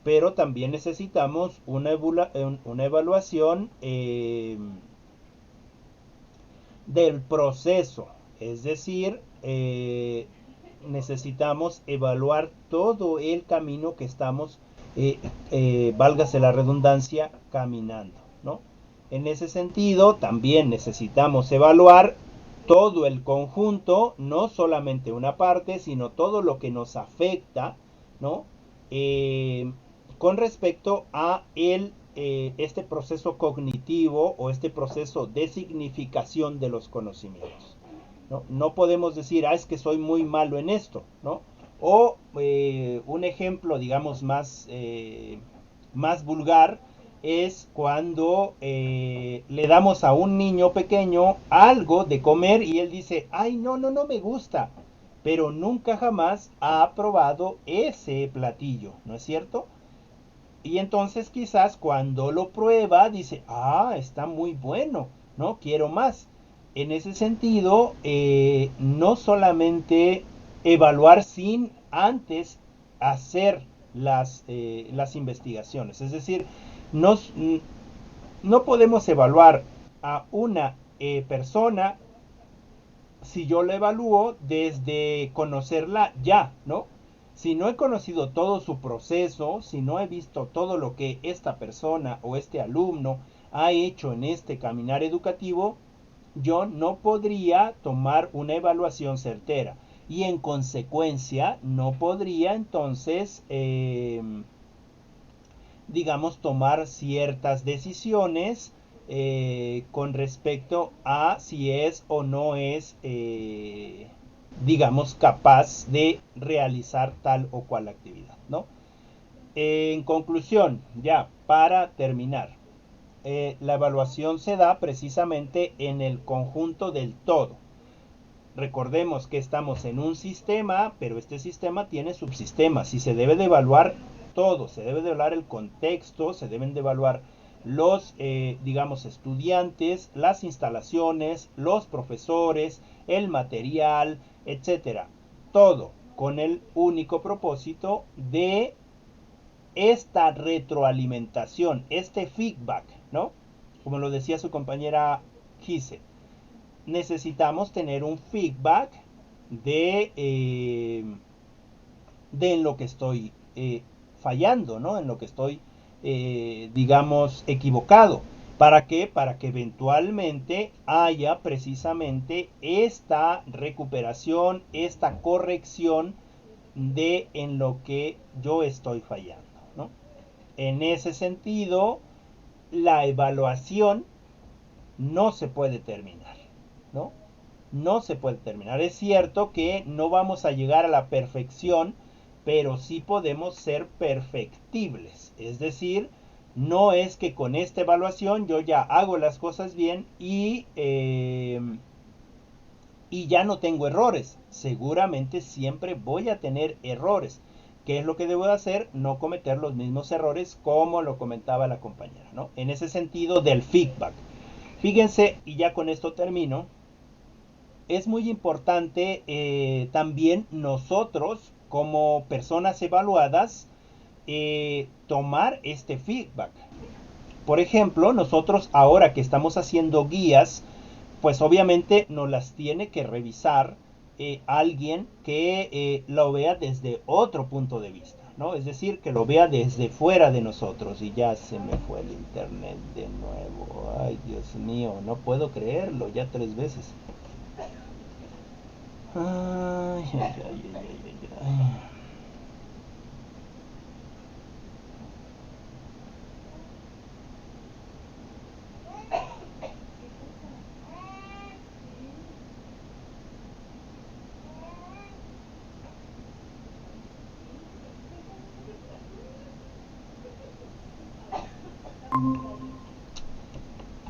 pero también necesitamos una evaluación del proceso, es decir, necesitamos evaluar todo el camino que estamos válgase la redundancia, caminando, ¿no? En ese sentido, también necesitamos evaluar todo el conjunto, no solamente una parte, sino todo lo que nos afecta, ¿no? Con respecto a este proceso cognitivo o este proceso de significación de los conocimientos. No, no podemos decir, es que soy muy malo en esto, ¿no? O un ejemplo, digamos, más vulgar es cuando le damos a un niño pequeño algo de comer y él dice, ay, no, no, no me gusta, pero nunca jamás ha probado ese platillo, ¿no es cierto? Y entonces quizás cuando lo prueba dice, está muy bueno, ¿no? Quiero más. En ese sentido, no solamente evaluar sin antes hacer las investigaciones. Es decir, nos, no podemos evaluar a una persona si yo la evalúo desde conocerla ya, ¿no? Si no he conocido todo su proceso, si no he visto todo lo que esta persona o este alumno ha hecho en este caminar educativo, yo no podría tomar una evaluación certera y en consecuencia no podría entonces, digamos, tomar ciertas decisiones con respecto a si es o no es, digamos, capaz de realizar tal o cual actividad, ¿no? En conclusión, ya para terminar, la evaluación se da precisamente en el conjunto del todo. Recordemos que estamos en un sistema, pero este sistema tiene subsistemas y se debe de evaluar todo, se debe de evaluar el contexto, se deben de evaluar los, digamos, estudiantes, las instalaciones, los profesores, el material, etcétera. Todo con el único propósito de esta retroalimentación, este feedback, ¿no? Como lo decía su compañera Gise, necesitamos tener un feedback de en lo que estoy fallando, ¿no? En lo que estoy, digamos, equivocado. ¿Para qué? Para que eventualmente haya precisamente esta recuperación, esta corrección de en lo que yo estoy fallando, ¿no? En ese sentido, la evaluación no se puede terminar, ¿no? No se puede terminar. Es cierto que no vamos a llegar a la perfección, pero sí podemos ser perfectibles. Es decir, no es que con esta evaluación yo ya hago las cosas bien y ya no tengo errores. Seguramente siempre voy a tener errores. ¿Qué es lo que debo de hacer? No cometer los mismos errores como lo comentaba la compañera, ¿no? En ese sentido del feedback. Fíjense, y ya con esto termino, es muy importante también nosotros como personas evaluadas tomar este feedback. Por ejemplo, nosotros ahora que estamos haciendo guías, pues obviamente nos las tiene que revisar alguien que lo vea desde otro punto de vista, ¿no? Es decir, que lo vea desde fuera de nosotros. Y ya se me fue el internet de nuevo. Ay, Dios mío, no puedo creerlo, ya 3 veces. Ay, ay, ay, ay, ay, ay.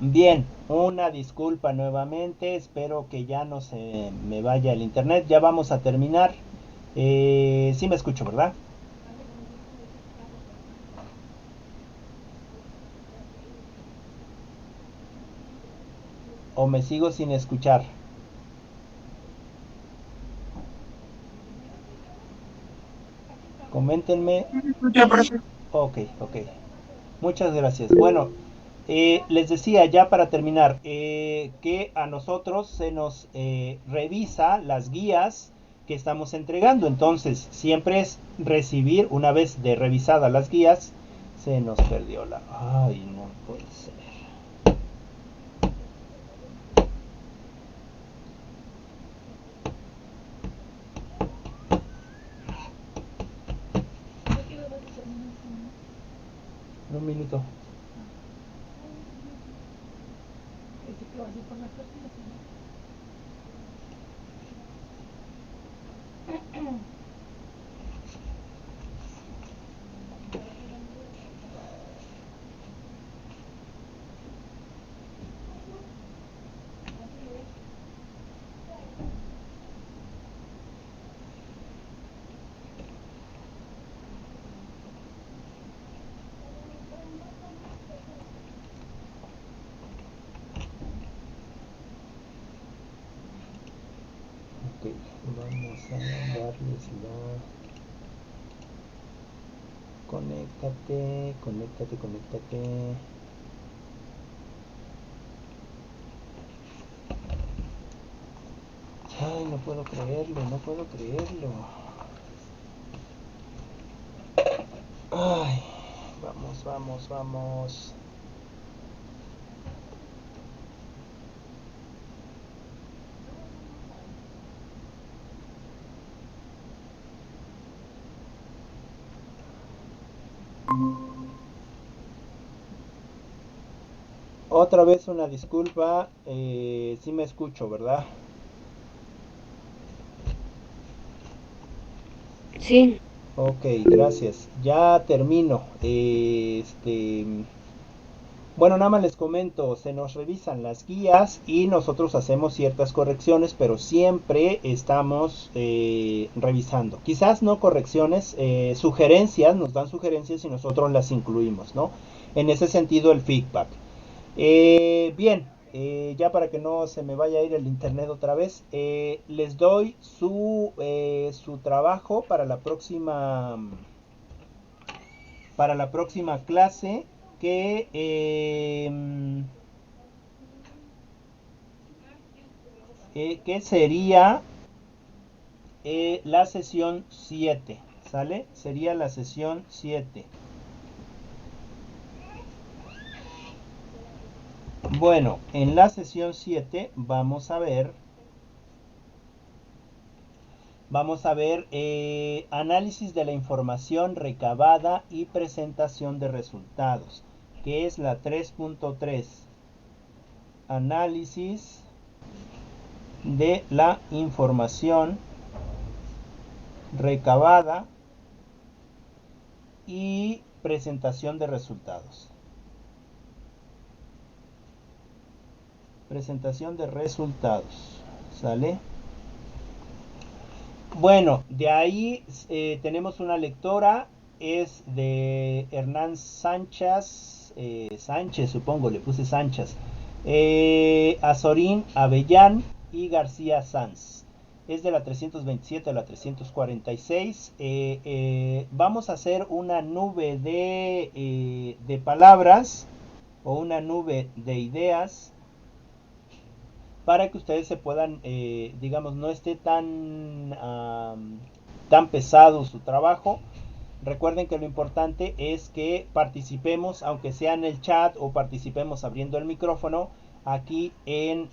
Bien, una disculpa nuevamente, espero que ya no se me vaya el internet, ya vamos a terminar. Sí me escucho, ¿verdad? ¿O me sigo sin escuchar? Coméntenme. Ok, ok. Muchas gracias. Bueno, les decía ya para terminar que a nosotros se nos revisa las guías que estamos entregando. Entonces, siempre es recibir, una vez de revisadas las guías. Se nos perdió la... Ay, no puede ser. Un minuto. Ok, vamos a darles la... Conéctate, conéctate, conéctate. Ay, no puedo creerlo, no puedo creerlo. Ay, vamos, vamos, vamos. Otra vez una disculpa, sí me escucho, ¿verdad? Sí, Ok, gracias. Ya termino. Bueno, nada más les comento, se nos revisan las guías y nosotros hacemos ciertas correcciones, pero siempre estamos revisando. Quizás no correcciones, sugerencias, nos dan sugerencias y nosotros las incluimos, ¿no? En ese sentido, el feedback. Bien, ya para que no se me vaya a ir el internet otra vez, les doy su trabajo para la próxima clase que sería la sesión 7, ¿sale? Sería la sesión 7. Bueno, en la sesión 7 vamos a ver análisis de la información recabada y presentación de resultados, que es la 3.3. Análisis de la información recabada y presentación de resultados. Presentación de resultados, ¿sale? Bueno, de ahí tenemos una lectora, es de Hernán Sánchez, Sánchez supongo, le puse Sánchez, Azorín Avellán y García Sanz. Es de la 327 a la 346. Vamos a hacer una nube de palabras o una nube de ideas para que ustedes se puedan, digamos, no esté tan pesado su trabajo. Recuerden que lo importante es que participemos, aunque sea en el chat o participemos abriendo el micrófono aquí en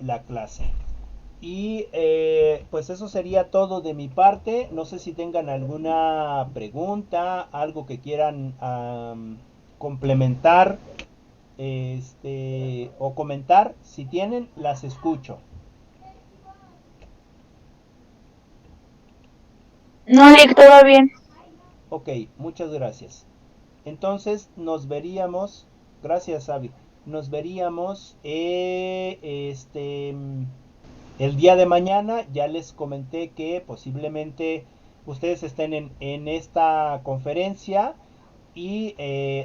la clase. Y pues eso sería todo de mi parte. No sé si tengan alguna pregunta, algo que quieran complementar o comentar. Si tienen, las escucho. No, Lick, todo bien. Ok, muchas gracias. Entonces nos veríamos, gracias Avi, nos veríamos el día de mañana. Ya les comenté que posiblemente ustedes estén en esta conferencia y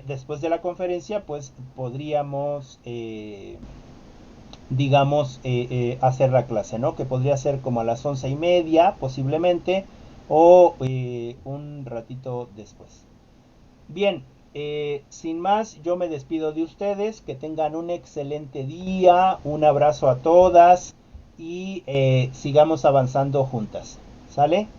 después de la conferencia pues podríamos digamos hacer la clase, ¿no? Que podría ser como a las 11:30 posiblemente o un ratito después. Bien, sin más, yo me despido de ustedes, que tengan un excelente día, un abrazo a todas y sigamos avanzando juntas. ¿Sale?